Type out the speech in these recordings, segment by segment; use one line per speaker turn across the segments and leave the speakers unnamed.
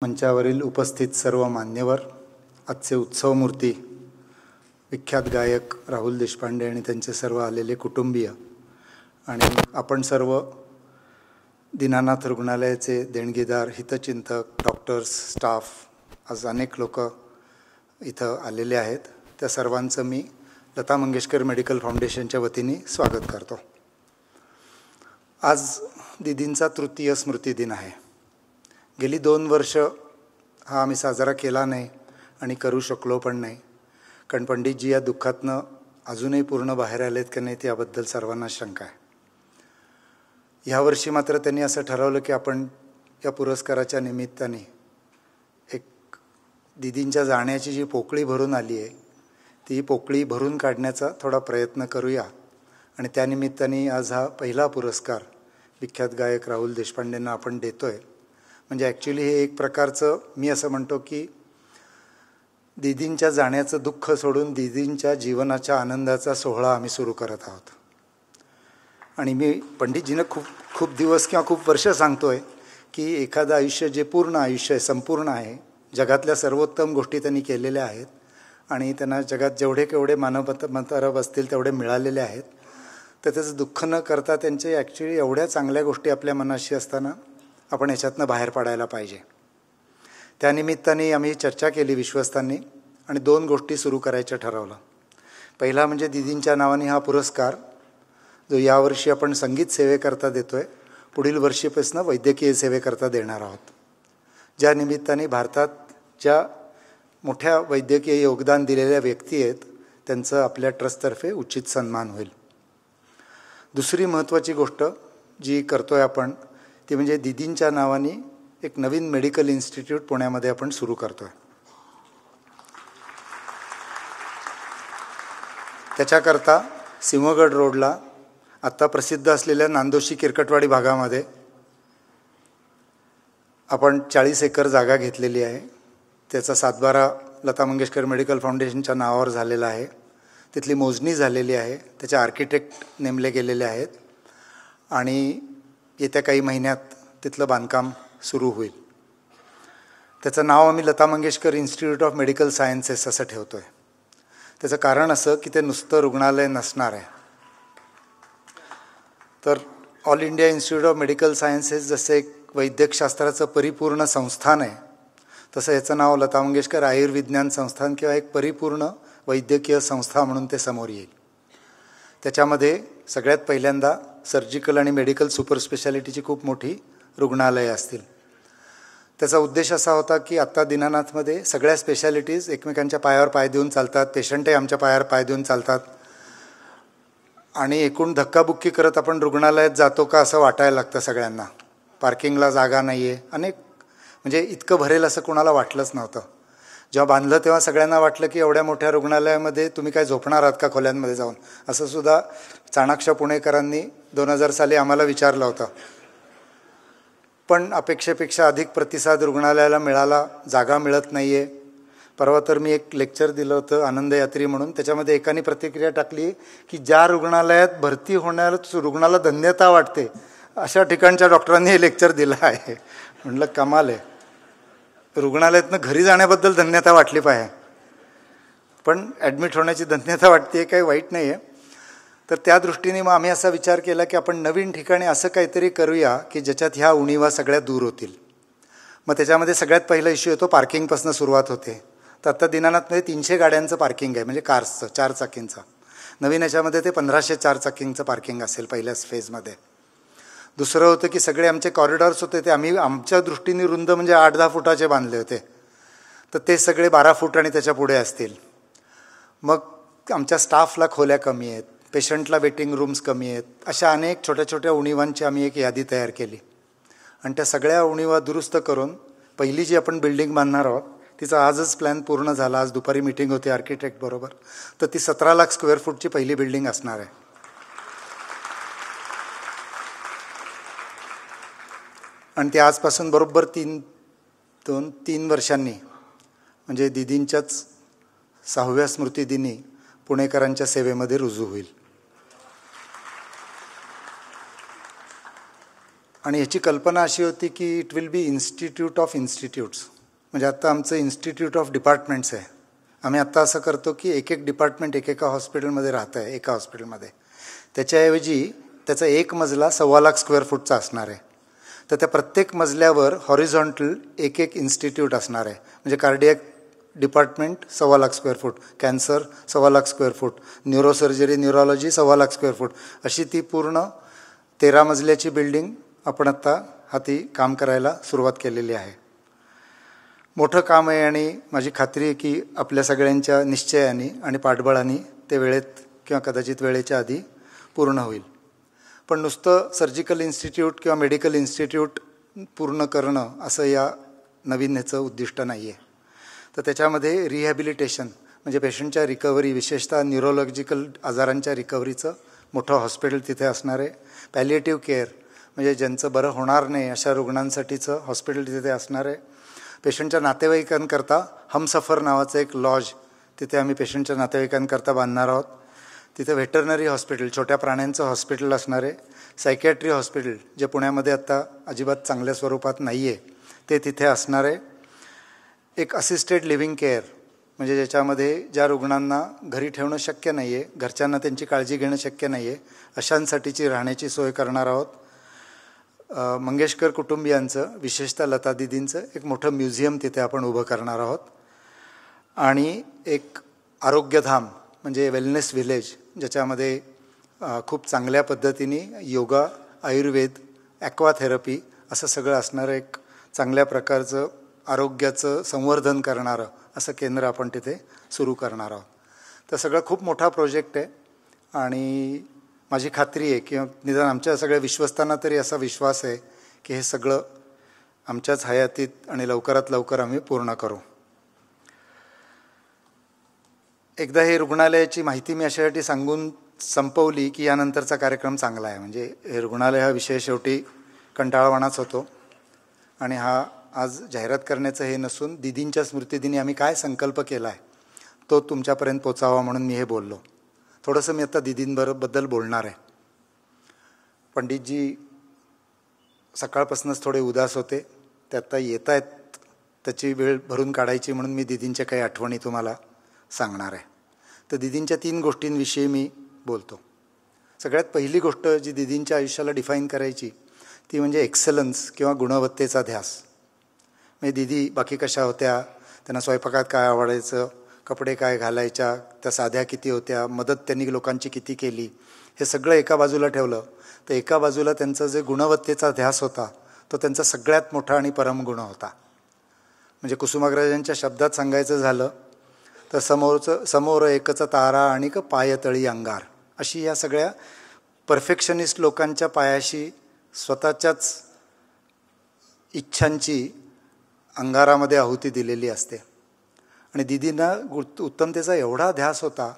मंचावरील उपस्थित सर्व मान्यवर, आजचे उत्सवमूर्ती विख्यात गायक राहुल देशपांडे आणि त्यांचे सर्व आलेले कुटुंबीय आणि आपण सर्व दीनानाथ रुग्णालयाचे देणगीदार, हितचिंतक, डॉक्टर्स, स्टाफ, आज अनेक लोक इथं आलेले आहेत. त्या सर्वांचं मी लता मंगेशकर मेडिकल फाउंडेशनच्या वतीने स्वागत करतो. आज दीदींचा तृतीय स्मृतिदिन आहे. गेली 2 वर्ष हा आम्ही साजरा केला नाही आणि करू शकलो पण नाही, कारण पंडितजी या दुःखातनं अजूनही पूर्ण बाहेर आलेत की नाही त्याबद्दल सर्वांना शंका आहे. ह्यावर्षी मात्र त्यांनी असं ठरवलं की आपण या पुरस्काराच्या निमित्ताने एक दीदींच्या जाण्याची जी पोकळी भरून आली आहे ती पोकळी भरून काढण्याचा थोडा प्रयत्न करूया आणि त्यानिमित्ताने आज हा पहिला पुरस्कार विख्यात गायक राहुल देशपांडेंना आपण देतो आहे. म्हणजे ॲक्च्युली हे एक प्रकारचं, मी असं म्हणतो की दीदींच्या जाण्याचं दुःख सोडून दीदींच्या जीवनाच्या आनंदाचा सोहळा आम्ही सुरू करत आहोत. आणि मी पंडितजीनं खूप दिवस किंवा खूप वर्ष सांगतो आहे की एखादं आयुष्य जे पूर्ण आयुष्य आहे, संपूर्ण आहे, जगातल्या सर्वोत्तम गोष्टी त्यांनी केलेल्या आहेत आणि त्यांना जगात जेवढे केवढे मानवतारब असतील तेवढे मिळालेले आहेत, तर त्याचं दुःख न करता त्यांचे ॲक्च्युली एवढ्या चांगल्या गोष्टी आपल्या मनाशी असताना आपण ह्याच्यातनं बाहेर पडायला पाहिजे. त्यानिमित्ताने आम्ही चर्चा केली विश्वस्तांनी आणि 2 गोष्टी सुरू करायचं ठरवलं. पहिला म्हणजे दीदींच्या नावाने हा पुरस्कार जो यावर्षी आपण संगीत सेवेकरता देतो आहे, पुढील वर्षीपासून वैद्यकीय सेवेकरता देणार आहोत. ज्या निमित्ताने भारतात ज्या मोठ्या वैद्यकीय योगदान दिलेल्या व्यक्ती आहेत त्यांचं आपल्या ट्रस्टतर्फे उचित सन्मान होईल. दुसरी महत्त्वाची गोष्ट जी करतो आहे आपण ती म्हणजे दीदींच्या नावाने एक नवीन मेडिकल इन्स्टिट्यूट पुण्यामध्ये आपण सुरू करतो आहे. त्याच्याकरता सिंहगड रोडला आत्ता प्रसिद्ध असलेल्या नांदोशी किरकटवाडी भागामध्ये आपण 40 एकर जागा घेतलेली आहे. त्याचा 7/12 लता मंगेशकर मेडिकल फाउंडेशनच्या नावावर झालेला आहे. तिथली मोजणी झालेली आहे, त्याचे आर्किटेक्ट नेमले गेलेले आहेत आणि येत्या काही महिन्यात तिथलं बांधकाम सुरू होईल. त्याचं नाव आम्ही Lata Mangeshkar institute of medical sciences असं ठेवतो आहे. त्याचं कारण असं की ते नुसतं रुग्णालय नसणार आहे, तर all India institute of medical sciences जसं एक वैद्यकशास्त्राचं परिपूर्ण संस्थान आहे, तसं याचं नाव लता मंगेशकर आयुर्विज्ञान संस्थान किंवा एक परिपूर्ण वैद्यकीय संस्था म्हणून ते समोर येईल. त्याच्यामध्ये सगळ्यात पहिल्यांदा सर्जिकल आणि मेडिकल सुपर स्पेशालिटीची खूप मोठी रुग्णालयं असतील. त्याचा उद्देश असा होता की आत्ता दीनानाथमध्ये सगळ्या स्पेशालिटीज एकमेकांच्या पायावर पाय देऊन चालतात, पेशंटही आमच्या पायावर पाय देऊन चालतात आणि एकूण धक्काबुक्की करत आपण रुग्णालयात जातो का असं वाटायला लागतं सगळ्यांना. पार्किंगला जागा नाही आहे, अनेक म्हणजे इतकं भरेल असं कोणाला वाटलंच नव्हतं. जेव्हा बांधलं तेव्हा सगळ्यांना वाटलं की एवढ्या मोठ्या रुग्णालयामध्ये तुम्ही काय झोपणार आहात का खोल्यांमध्ये जाऊन, असं सुद्धा चाणाक्ष पुणेकरांनी 2000 साली आम्हाला विचारलं होतं. पण अपेक्षेपेक्षा अधिक प्रतिसाद रुग्णालयाला मिळाला. जागा मिळत नाही आहे. परवा तर मी एक लेक्चर दिलं होतं आनंदयात्री म्हणून, त्याच्यामध्ये एकाने प्रतिक्रिया टाकली की ज्या रुग्णालयात भरती होण्याला रुग्णाला धन्यता वाटते अशा ठिकाणच्या डॉक्टरांनी हे लेक्चर दिलं आहे. म्हटलं कमाल आहे, रुग्णालयातनं घरी जाण्याबद्दल धन्यता वाटली पाहिजे, पण ॲडमिट होण्याची धन्यता वाटते, काही वाईट नाही आहे. तर त्या दृष्टीने मग आम्ही असा विचार केला की आपण नवीन ठिकाणी असं काहीतरी करूया की ज्याच्यात ह्या उणीवा सगळ्यात दूर होतील. मग त्याच्यामध्ये सगळ्यात पहिला इश्यू येतो पार्किंगपासून सुरुवात होते. तर आत्ता दीनानाथमध्ये 300 गाड्यांचं पार्किंग आहे, म्हणजे कार्सचं 4 चाकींचं. नवीन याच्यामध्ये ते 1500 4 चाकींचं पार्किंग असेल पहिल्याच फेजमध्ये. दुसरं होतं की सगळे आमचे कॉरिडॉर्स होते ते आम्ही आमच्या दृष्टीने रुंद म्हणजे 8-10 फुटाचे बांधले होते, तर ते सगळे 12 फूट आणि त्याच्या पुढे असतील. मग आमच्या स्टाफला खोल्या कमी आहेत, पेशंटला वेटिंग रूम्स कमी आहेत, अशा अनेक छोट्या छोट्या उणीवांची आम्ही एक यादी तयार केली आणि त्या सगळ्या उणीवा दुरुस्त करून पहिली जी आपण बिल्डिंग बांधणार आहोत तिचा आजच प्लॅन पूर्ण झाला. आज दुपारी मीटिंग होती आर्किटेक्ट बरोबर. तर ती 17 लाख स्क्वेअर फूटची पहिली बिल्डिंग असणार आहे. आणि ते आजपासून बरोबर 3 वर्षांनी म्हणजे दीदींच्याच 6व्या स्मृतिदिनी पुणेकरांच्या सेवेमध्ये रुजू होईल. आणि ह्याची कल्पना अशी होती की it will be institute of institutes. म्हणजे आत्ता आमचं इन्स्टिट्यूट ऑफ डिपार्टमेंट्स आहे. आम्ही आत्ता असं करतो की एक एक डिपार्टमेंट एकेका हॉस्पिटलमध्ये राहतं आहे, एका हॉस्पिटलमध्ये. त्याच्याऐवजी त्याचा एक मजला 1.25 लाख स्क्वेअर फूटचा असणार आहे. तर त्या प्रत्येक मजल्यावर हॉरिझॉन्टल एक एक इन्स्टिट्यूट असणार आहे. म्हणजे cardiac department 1.25 lakh square foot, cancer 1.25 lakh square foot, neurosurgery neurology 1.25 lakh square foot, अशी ती पूर्ण 13 मजल्याची बिल्डिंग आपण आत्ता हाती काम करायला सुरुवात केलेली आहे. मोठं काम आहे आणि माझी खात्री आहे की आपल्या सगळ्यांच्या निश्चयाने आणि पाठबळाने ते वेळेत किंवा कदाचित वेळेच्या आधी पूर्ण होईल. पण नुसतं सर्जिकल इन्स्टिट्यूट किंवा मेडिकल इन्स्टिट्यूट पूर्ण करणं असं या नवीन ह्याचं उद्दिष्ट नाही आहे. तर त्याच्यामध्ये रिहॅबिलिटेशन म्हणजे पेशंटच्या रिकव्हरी, विशेषतः न्यूरोलॉजिकल आजारांच्या रिकव्हरीचं मोठं हॉस्पिटल तिथे असणार आहे. पॅलिएटिव्ह केअर म्हणजे ज्यांचं बरं होणार नाही अशा रुग्णांसाठीचं हॉस्पिटल तिथे असणार आहे. पेशंटच्या नातेवाईकांकरता हमसफर नावाचं एक लॉज तिथे आम्ही पेशंटच्या नातेवाईकांकरता बांधणार आहोत. तिथे व्हेटरनरी हॉस्पिटल, छोट्या प्राण्यांचं हॉस्पिटल असणार आहे. सायकॅट्री हॉस्पिटल जे पुण्यामध्ये आत्ता अजिबात चांगल्या स्वरूपात नाही आहे ते तिथे असणार आहे. एक असिस्टेड लिव्हिंग केअर म्हणजे ज्याच्यामध्ये ज्या रुग्णांना घरी ठेवणं शक्य नाही आहे, घरच्यांना त्यांची काळजी घेणं शक्य नाही आहे, अशांसाठीची राहण्याची सोय करणार आहोत. मंगेशकर कुटुंबियांचं, विशेषतः लता दिदींचं एक मोठं म्युझियम तिथे आपण उभं करणार आहोत. आणि एक आरोग्यधाम म्हणजे वेलनेस व्हिलेज ज्याच्यामध्ये खूप चांगल्या पद्धतीने योगा, आयुर्वेद, ॲक्वाथेरपी असं सगळं असणारं एक चांगल्या प्रकारचं आरोग्याचं संवर्धन करणारं असं केंद्र आपण तिथे सुरू करणार आहोत. तर सगळं खूप मोठा प्रोजेक्ट आहे आणि माझी खात्री आहे की निदान आमच्या सगळ्या विश्वस्तांना तरी असा विश्वास आहे की हे सगळं आमच्याच हयातीत आणि लवकरात लवकर आम्ही पूर्ण करू. एकदा हे रुग्णालयाची माहिती मी अशासाठी सांगून संपवली की यानंतरचा कार्यक्रम चांगला आहे. म्हणजे हे रुग्णालय हा विषय शेवटी कंटाळवाणाच होतो आणि हा आज जाहिरात करण्याचं हे नसून दिदींच्या स्मृतिदिनी आम्ही काय संकल्प केला आहे तो तुमच्यापर्यंत पोचावा म्हणून मी हे बोललो. थोडंसं मी आता दिदींबद्दल बोलणार आहे. पंडितजी सकाळपासूनच थोडे उदास होते, ते आत्ता येत आहेत, त्याची वेळ भरून काढायची म्हणून मी दिदींच्या काही आठवणी तुम्हाला सांगणार आहे. तर दिदींच्या 3 गोष्टींविषयी मी बोलतो. सगळ्यात पहिली गोष्ट जी दिदींच्या आयुष्याला डिफाईन करायची ती म्हणजे एक्सलन्स किंवा गुणवत्तेचा ध्यास. म्हणजे दिदी बाकी कशा होत्या, त्यांना स्वयंपाकात काय आवडायचं, कपडे काय घालायच्या, त्या साध्या किती होत्या, मदत त्यांनी लोकांची किती केली, हे सगळं एका बाजूला ठेवलं तर एका बाजूला त्यांचा जे गुणवत्तेचा ध्यास होता तो त्यांचा सगळ्यात मोठा आणि परमगुण होता. म्हणजे कुसुमाग्रजांच्या शब्दात सांगायचं झालं तर समोर एकच तारा आणि पायतळी अंगार, अशी या सगळ्या परफेक्शनिस्ट लोकांच्या पायाशी स्वतःच्याच इच्छांची अंगारामध्ये आहुती दिलेली असते. आणि दिदींना उत्तमतेचा एवढा ध्यास होता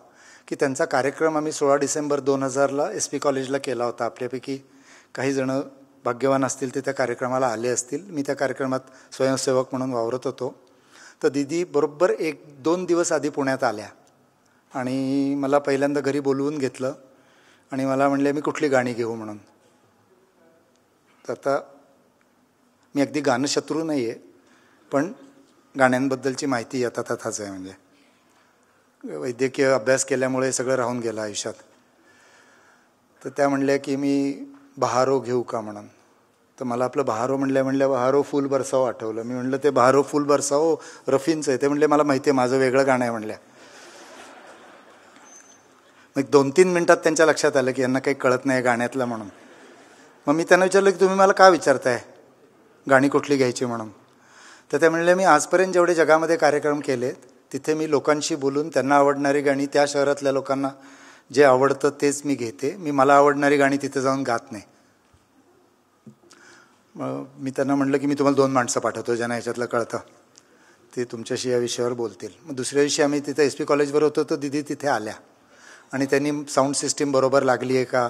की त्यांचा कार्यक्रम आम्ही 16 डिसेंबर 2000 SP कॉलेजला केला होता. आपल्यापैकी काही जणं भाग्यवान असतील ते त्या कार्यक्रमाला आले असतील. मी त्या कार्यक्रमात स्वयंसेवक म्हणून वावरत होतो. तर दिदी बरोबर 1-2 दिवस आधी पुण्यात आल्या आणि मला पहिल्यांदा घरी बोलवून घेतलं आणि मला म्हणले मी कुठली गाणी घेऊ म्हणून. तर आता मी अगदी गानशत्रू नाही आहे, पण गाण्यांबद्दलची माहिती यथातथाच आहे. म्हणजे वैद्यकीय अभ्यास केल्यामुळे सगळं राहून गेलं आयुष्यात. तर त्या म्हणल्या की मी बहारो घेऊ का म्हणून. तर मला आपलं बहारो म्हणल्या बहारो फुल बरसाव आठवलं. मी म्हणलं ते बहारो फुल बरसाव रफींचं आहे. ते म्हणले मला माहिती आहे, माझं वेगळं गाणं आहे म्हणल्या. मग 2-3 मिनटात त्यांच्या लक्षात आलं की यांना काही कळत नाही गाण्यातलं म्हणून. मग मी त्यांना विचारलं की तुम्ही मला का विचारताय गाणी कुठली घ्यायची म्हणून. तर ते म्हणले मी आजपर्यंत जेवढे जगामध्ये कार्यक्रम केले तिथे मी लोकांशी बोलून त्यांना आवडणारी गाणी, त्या शहरातल्या लोकांना जे आवडतं तेच मी घेते. मी मला आवडणारी गाणी तिथे जाऊन गात नाही. मग मी त्यांना म्हटलं की मी तुम्हाला 2 माणसं पाठवतो ज्यांना ह्याच्यातलं कळतं, ते तुमच्याशी या विषयावर बोलतील. मग दुसऱ्या दिवशी आम्ही तिथे SP कॉलेजवर होतो तर दिदी तिथे आल्या आणि त्यांनी साऊंड सिस्टीम बरोबर लागली आहे का,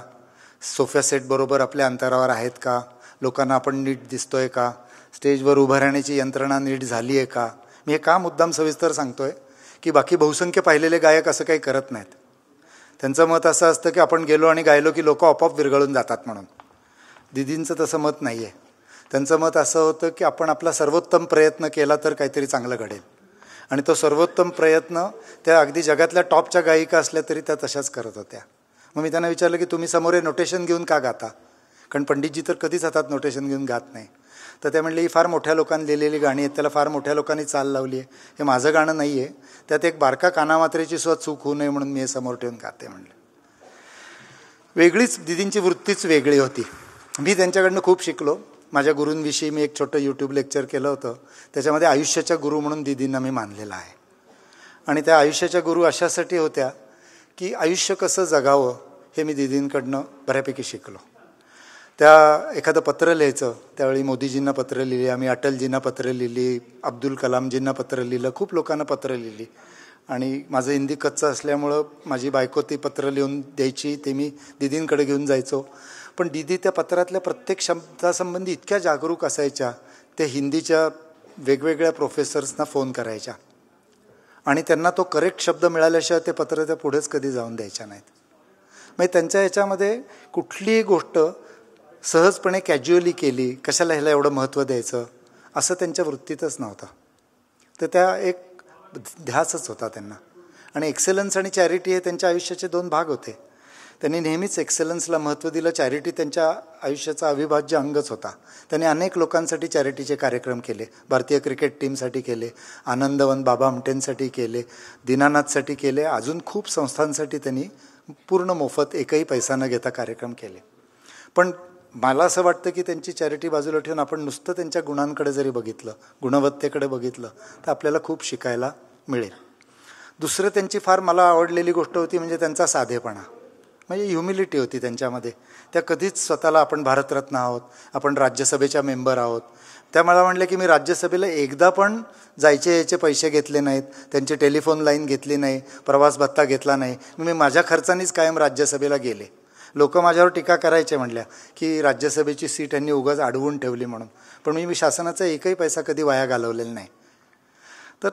सोफा सेट बरोबर आपल्या अंतरावर आहेत का, लोकांना आपण नीट दिसतोय का, स्टेजवर उभं राहण्याची यंत्रणा नीट झाली आहे का. मी हे का मुद्दाम सविस्तर सांगतोय की बाकी बहुसंख्य पाहिलेले गायक असं काही करत नाहीत. त्यांचं मत असं असतं की आपण गेलो आणि गायलो की लोक आपोआप विरघळून जातात म्हणून. दीदींचं तसं मत नाही आहे. त्यांचं मत असं होतं की आपण आपला सर्वोत्तम प्रयत्न केला तर काहीतरी चांगलं घडेल. आणि तो सर्वोत्तम प्रयत्न त्या अगदी जगातल्या टॉपच्या गायिका असल्या तरी त्या तशाच करत होत्या. मग मी त्यांना विचारलं की तुम्ही समोर हे नोटेशन घेऊन का गाता, कारण पंडितजी तर कधीच हातात नोटेशन घेऊन गात नाही. तर ते म्हणले ही फार मोठ्या लोकांनी लिहिलेली गाणी आहेत, त्याला फार मोठ्या लोकांनी चाल लावली आहे, हे माझं गाणं नाही आहे, त्यात एक बारका कानामात्रेची सुद्धा चूक होऊ नये म्हणून मी हे समोर ठेवून गाते म्हणले. वेगळीच दीदींची वृत्तीच वेगळी होती. मी त्यांच्याकडनं खूप शिकलो. माझ्या गुरूंविषयी मी एक छोटं यूट्यूब लेक्चर केलं होतं. त्याच्यामध्ये आयुष्याच्या गुरु म्हणून दीदींना मी मानलेलं आहे. आणि त्या आयुष्याच्या गुरु अशासाठी होत्या की आयुष्य कसं जगावं हे मी दीदींकडनं बऱ्यापैकी शिकलो. त्या एखादं पत्र लिहायचं, त्यावेळी मोदीजींना पत्र लिहिली, आम्ही अटलजींना पत्र लिहिली, अब्दुल कलामजींना पत्र लिहिलं, खूप लोकांना पत्र लिहिली. आणि माझं हिंदी कच्चं असल्यामुळं माझी बायको ती पत्र लिहून द्यायची, ते मी दीदींकडे घेऊन जायचो. पण दीदी त्या पत्रातल्या प्रत्येक शब्दासंबंधी इतक्या जागरूक असायच्या, ते हिंदीच्या वेगवेगळ्या प्रोफेसर्सना फोन करायच्या आणि त्यांना तो करेक्ट शब्द मिळाल्याशिवाय ते पत्र त्या पुढेच कधी जाऊन द्यायच्या नाहीत. म्हणजे त्यांच्या ह्याच्यामध्ये कुठलीही गोष्ट सहजपणे कॅज्युअली केली, कशाला ह्याला एवढं महत्त्व द्यायचं असं त्यांच्या वृत्तीतच नव्हतं. तर त्या एक ध्यासच होता त्यांना. आणि एक्सेलन्स आणि चॅरिटी हे त्यांच्या आयुष्याचे दोन भाग होते. त्यांनी नेहमीच एक्सेलन्सला महत्त्व दिलं. चॅरिटी त्यांच्या आयुष्याचा अविभाज्य अंगच होता. त्यांनी अनेक लोकांसाठी चॅरिटीचे कार्यक्रम केले. भारतीय क्रिकेट टीमसाठी केले, आनंदवन बाबा आमटेंसाठी केले, दीनानाथसाठी केले, अजून खूप संस्थांसाठी त्यांनी पूर्ण मोफत एकही पैसा न घेता कार्यक्रम केले. पण मला असं वाटतं की त्यांची चॅरिटी बाजूला ठेवून आपण नुसतं त्यांच्या गुणांकडे जरी बघितलं, गुणवत्तेकडे बघितलं, तर आपल्याला खूप शिकायला मिळेल. दुसरं त्यांची फार मला आवडलेली गोष्ट होती म्हणजे त्यांचा साधेपणा, म्हणजे ह्युमिलिटी होती त्यांच्यामध्ये. त्या कधीच स्वतःला आपण भारतरत्न आहोत, आपण राज्यसभेच्या मेंबर आहोत. त्या मला म्हणल्या की मी राज्यसभेला एकदा पण जायचे याचे पैसे घेतले नाहीत, त्यांची टेलिफोन लाईन घेतली नाही, प्रवास भत्ता घेतला नाही, मी माझ्या खर्चानेच कायम राज्यसभेला गेले. लोक माझ्यावर टीका करायचे म्हणल्या की राज्यसभेची सीट यांनी उगाच अडवून ठेवली म्हणून, पण मी शासनाचा एकही पैसा कधी वाया घालवलेला नाही. तर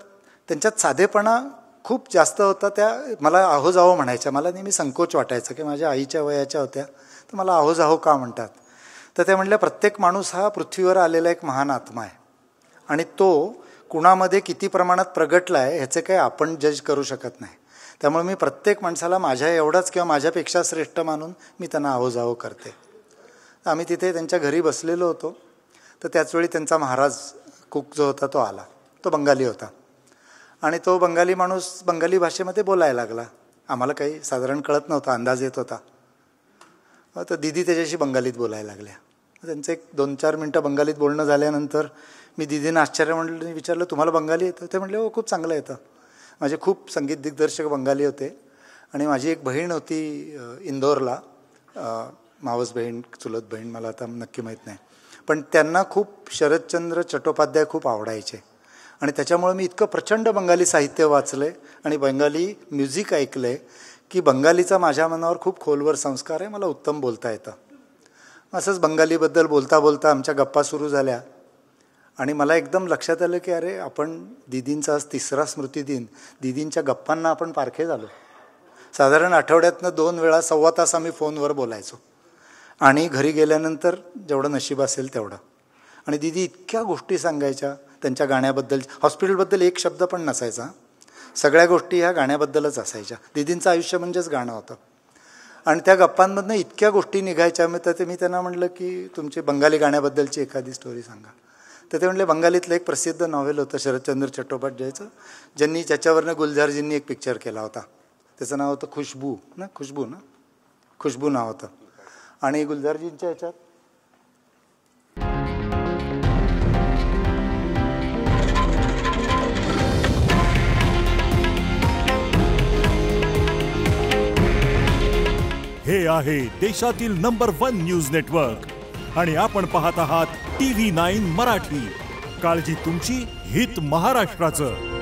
त्यांच्यात साधेपणा खूप जास्त होता. त्या मला आहो जाहो म्हणायच्या. मला नेहमी संकोच वाटायचं की माझ्या आईच्या वयाच्या होत्या तर मला आहो जाहो का म्हणतात. तर त्या म्हणल्या प्रत्येक माणूस हा पृथ्वीवर आलेला एक महान आत्मा आहे आणि तो कुणामध्ये किती प्रमाणात प्रगटला आहे ह्याचे काही आपण जज करू शकत नाही. त्यामुळे मी प्रत्येक माणसाला माझ्या एवढाच किंवा माझ्यापेक्षा श्रेष्ठ मानून मी त्यांना आहो जाहो करते. आम्ही तिथे त्यांच्या घरी बसलेलो होतो. तर त्याचवेळी त्यांचा महाराज कुक जो होता तो आला. तो बंगाली होता आणि तो बंगाली माणूस बंगाली भाषेमध्ये बोलायला लागला. आम्हाला काही साधारण कळत नव्हतं, अंदाज येत होता. तर दीदी त्याच्याशी बंगालीत बोलायला लागल्या. त्यांचं एक 2-4 मिनटं बंगालीत बोलणं झाल्यानंतर मी दीदीनं आश्चर्य म्हणलं, विचारलं तुम्हाला बंगाली येतं? ते म्हणले हो खूप चांगलं येतं. माझे खूप संगीत दिग्दर्शक बंगाली होते आणि माझी एक बहीण होती इंदोरला, मावस बहीण चुलत बहीण, मला आता नक्की माहीत नाही, पण त्यांना खूप शरदचंद्र चट्टोपाध्याय खूप आवडायचे आणि त्याच्यामुळे मी इतकं प्रचंड बंगाली साहित्य वाचलं आहे आणि बंगाली म्युझिक ऐकलं आहे की बंगालीचा माझ्या मनावर खूप खोलवर संस्कार आहे. मला उत्तम बोलता येतं. असंच बंगालीबद्दल बोलता बोलता आमच्या गप्पा सुरू झाल्या आणि मला एकदम लक्षात आलं की अरे आपण दीदींचा आज 3रा स्मृतिदिन, दीदींच्या गप्पांना आपण पारखे झालो. साधारण आठवड्यातनं 2 वेळा 1.25 तास आम्ही फोनवर बोलायचो आणि घरी गेल्यानंतर जेवढं नशीब असेल तेवढं. आणि दीदी इतक्या गोष्टी सांगायच्या त्यांच्या गाण्याबद्दल. हॉस्पिटलबद्दल एक शब्द पण नसायचा, सगळ्या गोष्टी ह्या गाण्याबद्दलच असायच्या. दीदींचं आयुष्य म्हणजेच गाणं होतं आणि त्या गप्पांमधनं इतक्या गोष्टी निघायच्या. तर मी त्यांना म्हटलं की तुमची बंगाली गाण्याबद्दलची एखादी स्टोरी सांगा. तर ते म्हणले बंगालीतलं एक प्रसिद्ध नॉव्हेल होतं शरदचंद्र चट्टोपाध्यायचं, ज्यांनी त्याच्यावरनं गुलजारजींनी एक पिक्चर केला होता. त्याचं नाव होतं खुशबू नाव होतं. आणि गुलजारजींच्या ह्याच्यात
हे आहे देशातील नंबर 1 न्यूज नेटवर्क आणि आपण पाहत आहात TV9 मराठी. काळजी तुमची, हित महाराष्ट्राचं.